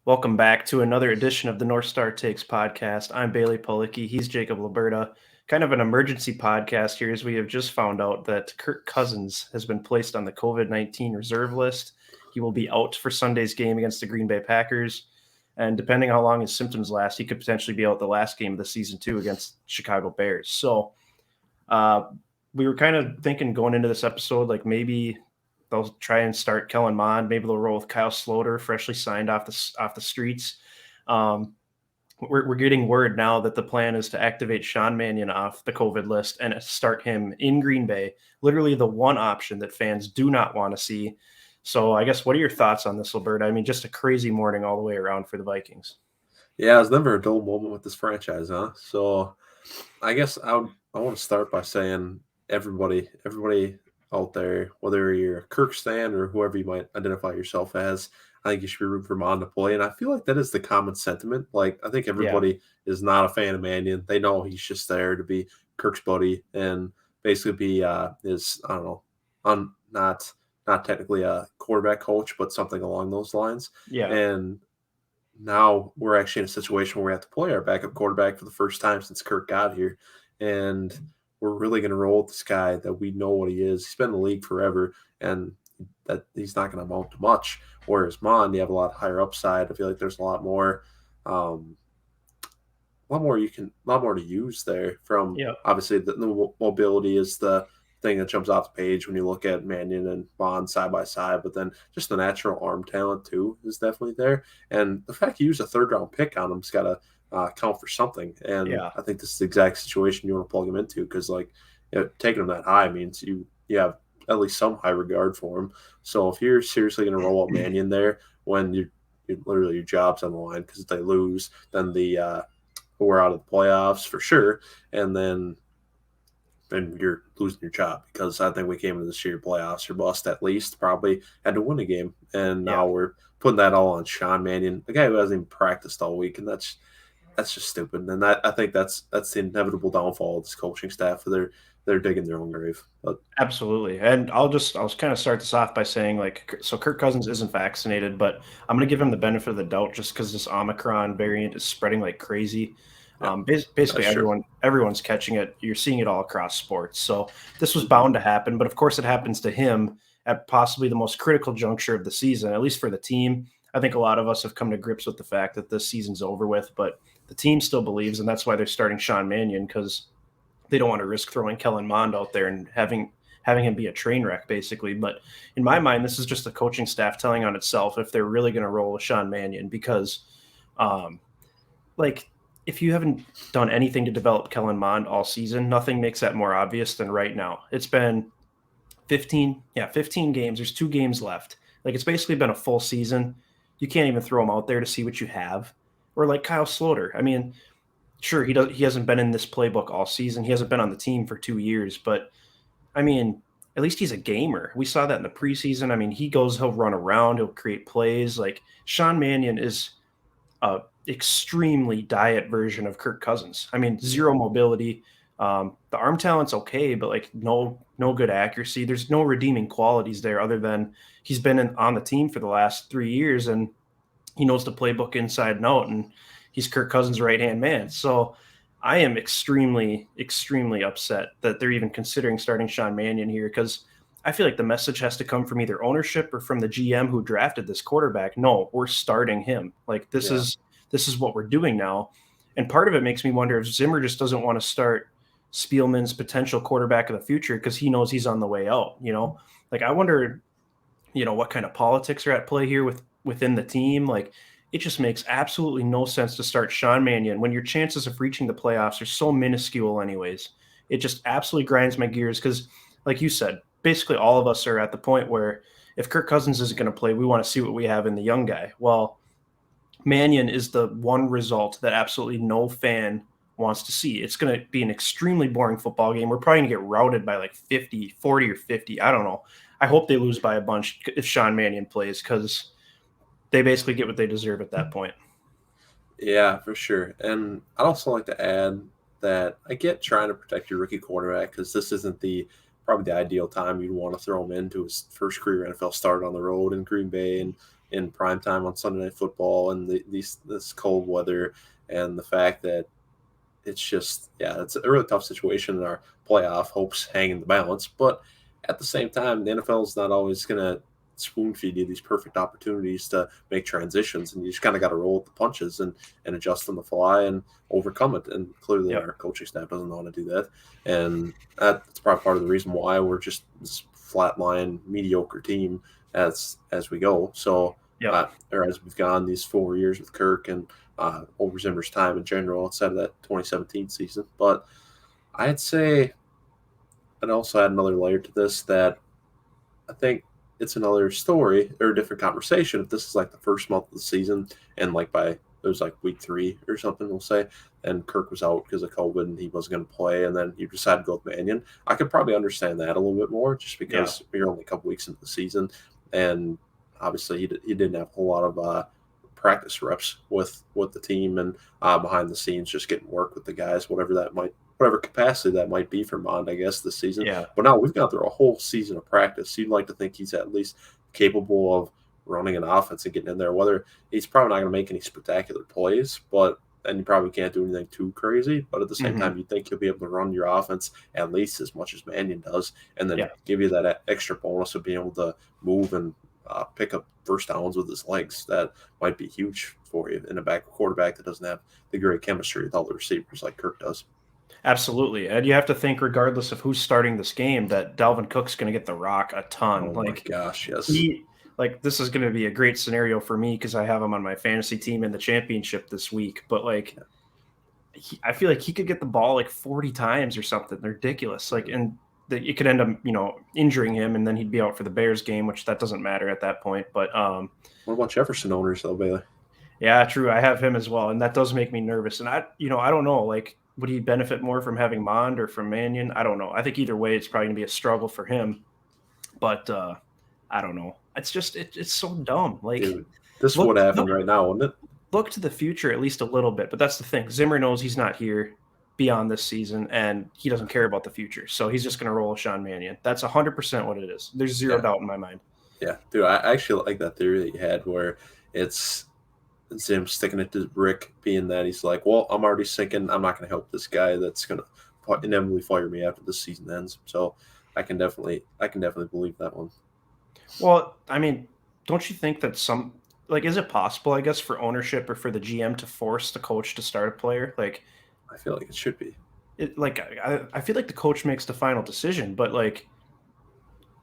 Welcome back to another edition of the North Star Takes podcast. I'm Bailey Policki. He's Jacob Liberta. Kind of an emergency podcast here as we have just found out that Kirk Cousins has been placed on the COVID-19 reserve list. He will be out for Sunday's game against the Green Bay Packers. And depending how long his symptoms last, he could potentially be out the last game of the season too against Chicago Bears. So we were kind of thinking going into this episode, like maybe they'll try and start Kellen Mond. Maybe they'll roll with Kyle Sloter, freshly signed off the streets. We're getting word now that the plan is to activate Sean Mannion off the COVID list and start him in Green Bay. Literally the one option that fans do not want to see. So I guess what are your thoughts on this, Alberta? I mean, just a crazy morning all the way around for the Vikings. Yeah, it was never a dull moment with this franchise, huh? So I guess I want to start by saying everybody out there, whether you're a Kirk stan or whoever you might identify yourself as, I think you should be rooting for Mon to play. And I feel like that is the common sentiment. Like I think Yeah. everybody is not a fan of Mannion. They know he's just there to be Kirk's buddy and basically be his, I don't know, not technically a quarterback coach, but something along those lines. Yeah. And now we're actually in a situation where we have to play our backup quarterback for the first time since Kirk got here. And we're really going to roll with this guy that we know what he is. He's been in the league forever, and that he's not going to amount to much. Whereas Mond, you have a lot higher upside. I feel like there's a lot more to use there from obviously the mobility is the thing that jumps off the page when you look at Mannion and Bond side by side, but then just the natural arm talent too is definitely there. And the fact you use a third round pick on him's got to count for something. And I think this is the exact situation you want to plug him into because taking him that high means you have at least some high regard for him. So if you're seriously going to roll out Mannion there when you literally your job's on the line because if they lose, then we're out of the playoffs for sure, and then you're losing your job because I think we came into this year playoffs or bust at least, probably had to win a game, and now we're putting that all on Sean Mannion, the guy who hasn't even practiced all week, and that's just stupid. And I think that's the inevitable downfall of this coaching staff. They're digging their own grave. But absolutely. And I'll kind of start this off by saying so Kirk Cousins isn't vaccinated, but I'm going to give him the benefit of the doubt just because this Omicron variant is spreading like crazy. Yeah, basically everyone's catching it. You're seeing it all across sports. So this was bound to happen, but of course it happens to him at possibly the most critical juncture of the season, at least for the team. I think a lot of us have come to grips with the fact that this season's over with, but the team still believes, and that's why they're starting Sean Mannion because they don't want to risk throwing Kellen Mond out there and having him be a train wreck, basically. But in my mind, this is just the coaching staff telling on itself if they're really going to roll with Sean Mannion because, if you haven't done anything to develop Kellen Mond all season, nothing makes that more obvious than right now. It's been 15 games. There's 2 games left. It's basically been a full season. You can't even throw him out there to see what you have. Or like Kyle Sloter. I mean, sure, he hasn't been in this playbook all season. He hasn't been on the team for 2 years, but I mean, at least he's a gamer. We saw that in the preseason. I mean, he'll run around, he'll create plays. Like Sean Mannion is a extremely diet version of Kirk Cousins. I mean, zero mobility. The arm talent's okay, but no good accuracy. There's no redeeming qualities there other than he's been on the team for the last 3 years and he knows the playbook inside and out, and he's Kirk Cousins' right-hand man. So I am extremely, extremely upset that they're even considering starting Sean Mannion here because I feel like the message has to come from either ownership or from the GM who drafted this quarterback. No, we're starting him. This is what we're doing now. And part of it makes me wonder if Zimmer just doesn't want to start Spielman's potential quarterback of the future because he knows he's on the way out. I wonder, what kind of politics are at play here within the team. It just makes absolutely no sense to start Sean Mannion when your chances of reaching the playoffs are so minuscule anyways. It just absolutely grinds my gears because, like you said, basically all of us are at the point where if Kirk Cousins isn't going to play, we want to see what we have in the young guy. Well, Mannion is the one result that absolutely no fan wants to see. It's going to be an extremely boring football game. We're probably going to get routed by 40 or 50. I don't know. I hope they lose by a bunch if Sean Mannion plays because they basically get what they deserve at that point. Yeah, for sure. And I'd also like to add that I get trying to protect your rookie quarterback because this isn't probably the ideal time you'd want to throw him into his first career NFL start on the road in Green Bay and in prime time on Sunday Night Football and this cold weather and the fact that it's just, yeah, it's a really tough situation, and our playoff hopes hang in the balance. But at the same time, the NFL is not always going to spoon feed you these perfect opportunities to make transitions, and you just kind of got to roll with the punches and adjust on the fly and overcome it. And clearly, Yep. our coaching staff doesn't know how to do that, and that's probably part of the reason why we're just this flatline mediocre team as we go. So, Yep. or as we've gone these 4 years with Kirk and over Zimmer's time in general outside of that 2017 season. But I'd say I'd also add another layer to this that I think it's another story or a different conversation if this is like the first month of the season and like by it was like week 3 or something, we'll say, and Kirk was out because of COVID and he wasn't going to play, and then you decided to go with Mannion. I could probably understand that a little bit more just because we're only a couple weeks into the season, and obviously he didn't have a whole lot of practice reps with the team and behind the scenes just getting work with the guys, whatever capacity that might be for Mond, I guess, this season. Yeah. But now we've gone through a whole season of practice. You'd like to think he's at least capable of running an offense and getting in there. Whether he's probably not going to make any spectacular plays, and you probably can't do anything too crazy. But at the same time, you think he'll be able to run your offense at least as much as Mannion does, and then give you that extra bonus of being able to move and pick up first downs with his legs. That might be huge for you in a quarterback that doesn't have the great chemistry with all the receivers like Kirk does. Absolutely. And you have to think, regardless of who's starting this game, that Dalvin Cook's going to get the rock a ton. Oh, my gosh, yes. This is going to be a great scenario for me because I have him on my fantasy team in the championship this week. But, I feel like he could get the ball like 40 times or something. Ridiculous. And it could end up, injuring him, and then he'd be out for the Bears game, which that doesn't matter at that point. But what about Jefferson owners, though, Bailey? Yeah, true. I have him as well, and that does make me nervous. And I don't know, would he benefit more from having Mond or from Mannion? I don't know. I think either way, it's probably going to be a struggle for him. But I don't know. It's just it's so dumb. Dude, this would happen right now, wouldn't it? Look to the future at least a little bit. But that's the thing. Zimmer knows he's not here beyond this season, and he doesn't care about the future. So he's just going to roll Sean Mannion. That's 100% what it is. There's zero doubt in my mind. Yeah, dude, I actually like that theory that you had where it's Zim sticking it to Rick, being that he's like, well, I'm already sinking. I'm not going to help this guy that's going to inevitably fire me after the season ends. So I can definitely believe that one. Well, I mean, don't you think that is it possible, I guess, for ownership or for the GM to force the coach to start a player? I feel like it should be. I feel like the coach makes the final decision, but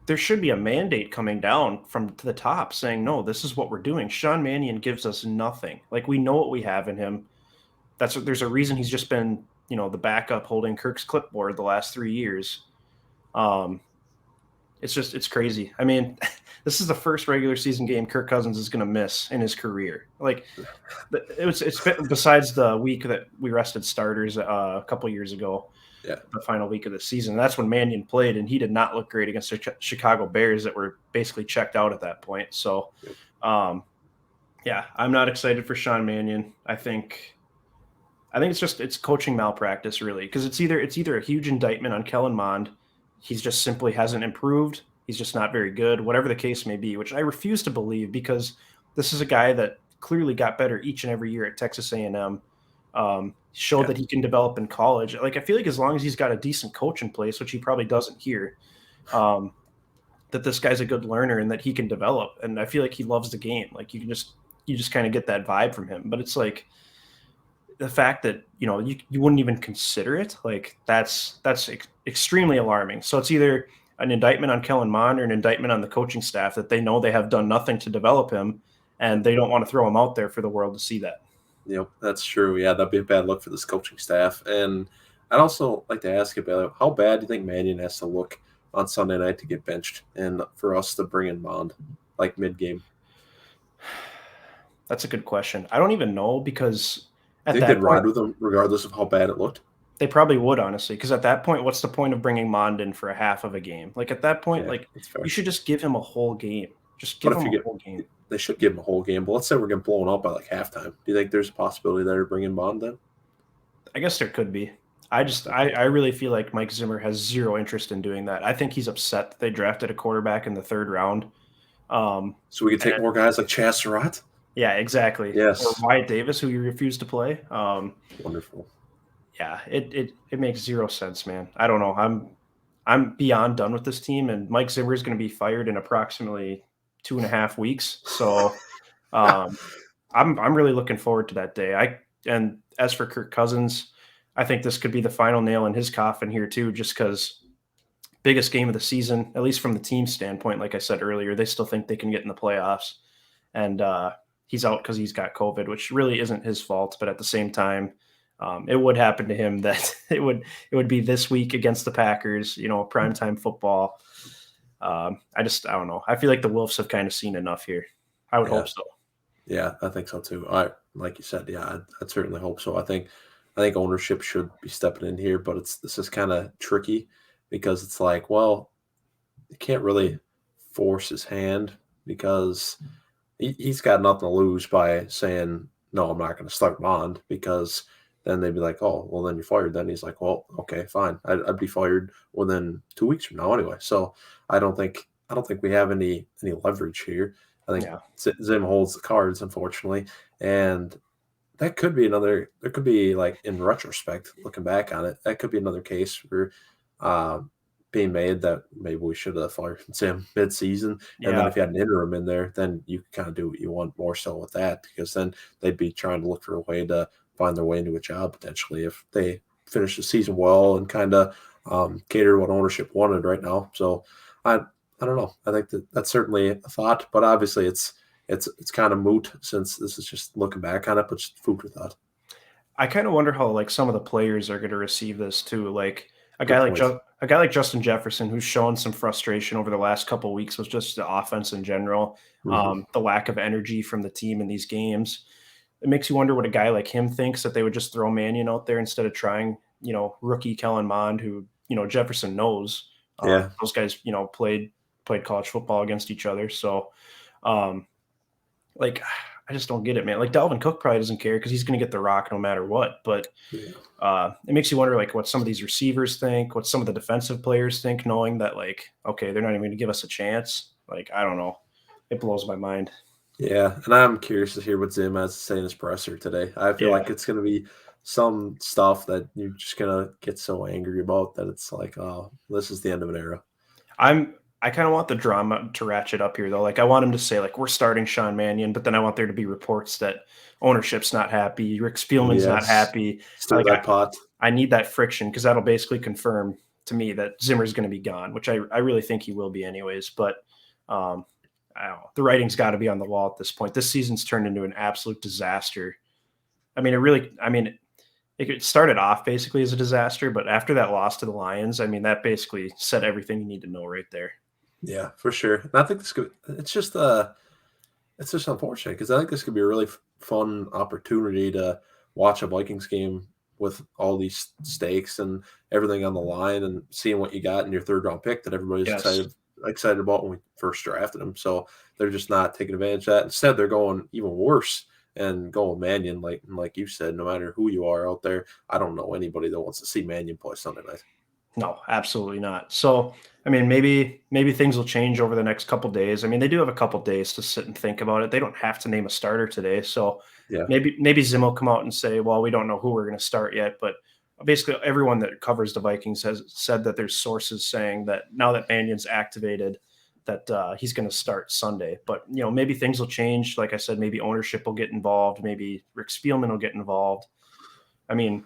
there should be a mandate coming down from the top saying, no, this is what we're doing. Sean Mannion gives us nothing. We know what we have in him. There's a reason he's just been, the backup holding Kirk's clipboard the last 3 years. It's crazy. I mean, this is the first regular season game Kirk Cousins is going to miss in his career. It's besides the week that we rested starters a couple years ago. Yeah, the final week of the season. That's when Mannion played, and he did not look great against the Chicago Bears that were basically checked out at that point. So, I'm not excited for Sean Mannion. I think it's coaching malpractice, really, because it's either a huge indictment on Kellen Mond. He's just simply hasn't improved. He's just not very good, whatever the case may be, which I refuse to believe because this is a guy that clearly got better each and every year at Texas A&M. Showed that he can develop in college. I feel like as long as he's got a decent coach in place, which he probably doesn't here, that this guy's a good learner and that he can develop. And I feel like he loves the game. You just kind of get that vibe from him. But it's the fact that you wouldn't even consider it, that's extremely alarming. So it's either an indictment on Kellen Mond or an indictment on the coaching staff that they know they have done nothing to develop him, and they don't want to throw him out there for the world to see that. That's true. Yeah, that'd be a bad look for this coaching staff. And I'd also like to ask about how bad do you think Mannion has to look on Sunday night to get benched and for us to bring in Mond mid-game? That's a good question. I don't even know because at that point, they'd ride with him regardless of how bad it looked. They probably would, honestly, because at that point, what's the point of bringing Mond in for a half of a game? At that point, you should just give him a whole game. Just give him a whole game. They should give him a whole game. But let's say we're getting blown out by halftime. Do you think there's a possibility there to bring in Mond then? I guess there could be. I really feel like Mike Zimmer has zero interest in doing that. I think he's upset that they drafted a quarterback in the 3rd round. So we could take more guys like Chaz Surratt? Yeah, exactly. Or Yes. Wyatt Davis, who you refused to play. Wonderful. Yeah, it makes zero sense, man. I don't know. I'm beyond done with this team, and Mike Zimmer is going to be fired in approximately 2.5 weeks. So um, I'm really looking forward to that day. And as for Kirk Cousins, I think this could be the final nail in his coffin here too, just because biggest game of the season, at least from the team standpoint. Like I said earlier, they still think they can get in the playoffs, and he's out because he's got COVID, which really isn't his fault. But at the same time, it would happen to him that it would be this week against the Packers, primetime football. I don't know. I feel like the Wolves have kind of seen enough here. I would hope so. Yeah, I think so too. Like you said, yeah, I'd certainly hope so. I think ownership should be stepping in here, but this is kind of tricky because it's like, well, you can't really force his hand because he's got nothing to lose by saying, no, I'm not going to start Mond, because then they'd be like, oh, well, then you're fired. Then he's like, well, okay, fine. I'd be fired within 2 weeks from now anyway. So I don't think we have any leverage here. I think Zim holds the cards, unfortunately, and that could be another. There could be, like, in retrospect, looking back on it, that could be another case for being made that maybe we should have fired Zim mid-season. And then if you had an interim in there, then you kind of do what you want more so with that, because then they'd be trying to look for a way to find their way into a job potentially if they finish the season well and kind of cater to what ownership wanted right now. So I don't know. I think that's certainly a thought, but obviously it's kind of moot since this is just looking back on it, but just food for thought. I kind of wonder how, like, some of the players are going to receive this too. Like a guy like Justin Jefferson, who's shown some frustration over the last couple of weeks with just the offense in general, the lack of energy from the team in these games. It makes you wonder what a guy like him thinks, that they would just throw Mannion out there instead of trying, rookie Kellen Mond, who, Jefferson knows. Those guys, played college football against each other. So, like, I just don't get it, man. Like, Dalvin Cook probably doesn't care because he's going to get the rock no matter what. But it makes you wonder, like, what some of these receivers think, what some of the defensive players think, knowing that, like, okay, they're not even going to give us a chance. Like, I don't know. It blows my mind. Yeah, and I'm curious to hear what Zim has to say in his presser today. I feel like it's going to be some stuff that you're just going to get so angry about that it's like, oh, this is the end of an era. I kind of want the drama to ratchet up here, though. Like, I want him to say, like, we're starting Sean Mannion, but then I want there to be reports that ownership's not happy, Rick Spielman's not happy. Stir that pot. I need that friction, because that'll basically confirm to me that Zimmer's going to be gone, which I really think he will be anyways. But I don't know. The writing's got to be on the wall at this point. This season's turned into an absolute disaster. I mean, it started off basically as a disaster, but after that loss to the Lions, I mean, that basically said everything you need to know right there. Yeah, for sure. And I think it's just unfortunate, because I think this could be a really fun opportunity to watch a Vikings game with all these stakes and everything on the line, and seeing what you got in your third round pick that everybody's excited about when we first drafted him. So they're just not taking advantage of that. Instead, they're going even worse and going Mannion, like you said. No matter who you are out there, I don't know anybody that wants to see Mannion play Sunday night. No, absolutely not. So, I mean, maybe things will change over the next couple days. I mean, they do have a couple days to sit and think about it. They don't have to name a starter today. So maybe Zim will come out and say, well, we don't know who we're going to start yet. But basically everyone that covers the Vikings has said that there's sources saying that now that Mannion's activated, that he's going to start Sunday. But, maybe things will change. Like I said, maybe ownership will get involved. Maybe Rick Spielman will get involved. I mean,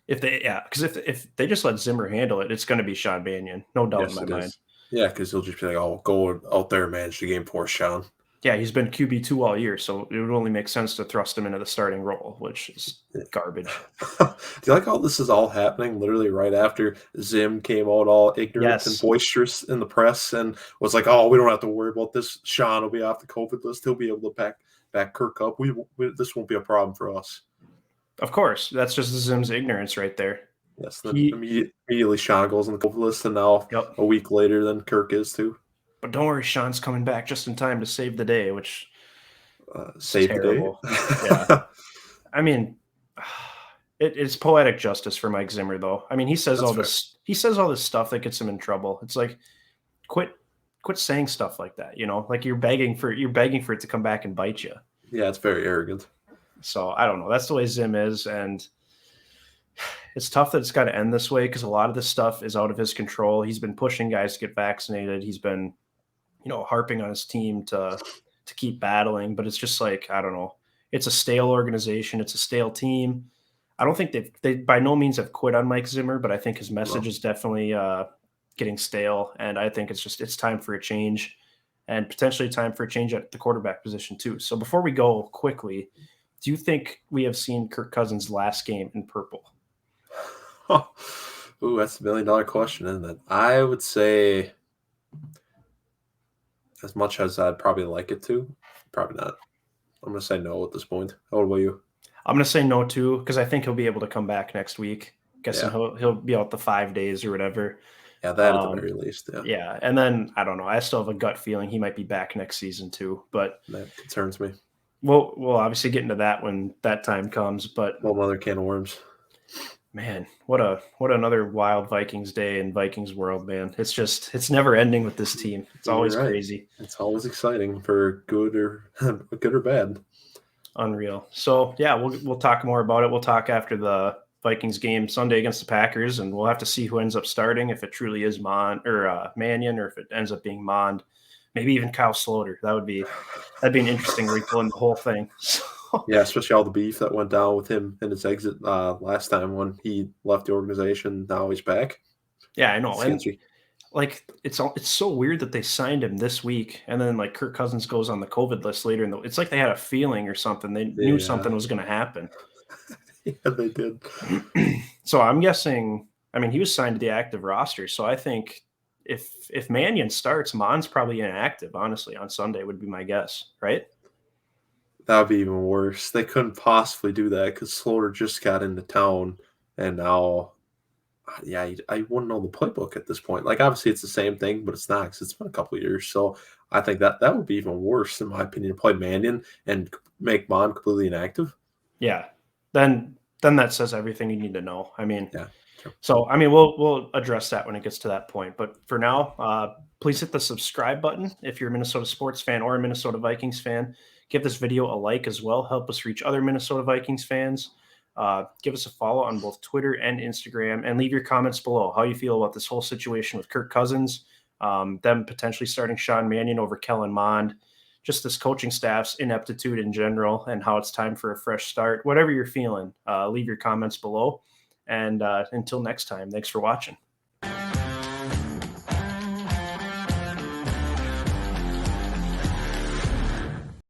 because if they just let Zimmer handle it, it's going to be Sean Mannion, no doubt in my mind. Yeah, because he'll just be like, "Oh, go out there and manage the game for us, Sean." Yeah, he's been QB2 all year, so it would only make sense to thrust him into the starting role, which is garbage. Do you like how this is all happening literally right after Zim came out all ignorant and boisterous in the press and was like, "Oh, we don't have to worry about this. Sean will be off the COVID list. He'll be able to back Kirk up. This won't be a problem for us." Of course, that's just Zim's ignorance right there. Yes, then immediately Sean goes on the COVID list, and now a week later, then Kirk is too. But don't worry, Sean's coming back just in time to save the day, which save terrible. The day. Yeah, I mean, it's poetic justice for Mike Zimmer, though. I mean, he says all this stuff that gets him in trouble. It's like, quit quit saying stuff like that. Like you're begging for it to come back and bite you. Yeah, it's very arrogant. So I don't know. That's the way Zim is, and it's tough that it's got to end this way because a lot of this stuff is out of his control. He's been pushing guys to get vaccinated. He's been, harping on his team to keep battling, but it's just like, I don't know. It's a stale organization. It's a stale team. I don't think they by no means have quit on Mike Zimmer, but I think his message is definitely getting stale. And I think it's time for a change, and potentially time for a change at the quarterback position too. So before we go quickly, do you think we have seen Kirk Cousins' last game in purple? Ooh, that's $1 million question, isn't it? I would say, as much as I'd probably like it to, probably not. I'm going to say no at this point. How about you? I'm going to say no too, because I think he'll be able to come back next week. Guessing he'll be out the 5 days or whatever. Yeah, that at the very least. Yeah. Yeah, and then I don't know. I still have a gut feeling he might be back next season too, but that concerns me. We'll obviously get into that when that time comes. But another can of worms. Man, what another wild Vikings day in Vikings world, man. It's never ending with this team. It's always crazy. It's always exciting for good or bad. Unreal. So yeah, we'll talk more about it. We'll talk after the Vikings game Sunday against the Packers, and we'll have to see who ends up starting, if it truly is Mannion, or if it ends up being Mond. Maybe even Kyle Sloter. That'd be an interesting wrinkle in the whole thing. So. Yeah, especially all the beef that went down with him and his exit last time when he left the organization. Now he's back. Yeah, I know. And like it's so weird that they signed him this week, and then like Kirk Cousins goes on the COVID list later, and it's like they had a feeling or something. They knew something was going to happen. Yeah, they did. So I'm guessing. I mean, he was signed to the active roster, so I think if Mannion starts, Mond's probably inactive. Honestly, on Sunday would be my guess, right? That would be even worse. They couldn't possibly do that because Sloter just got into town, and now, I wouldn't know the playbook at this point. Like, obviously, it's the same thing, but it's not because it's been a couple of years. So I think that would be even worse, in my opinion, to play Mannion and make Mond completely inactive. Yeah, then that says everything you need to know. I mean, yeah. Sure. So, I mean, we'll address that when it gets to that point. But for now, please hit the subscribe button if you're a Minnesota sports fan or a Minnesota Vikings fan. Give this video a like as well. Help us reach other Minnesota Vikings fans. Give us a follow on both Twitter and Instagram, and leave your comments below how you feel about this whole situation with Kirk Cousins, them potentially starting Sean Mannion over Kellen Mond, just this coaching staff's ineptitude in general, and how it's time for a fresh start. Whatever you're feeling, leave your comments below. And until next time, thanks for watching.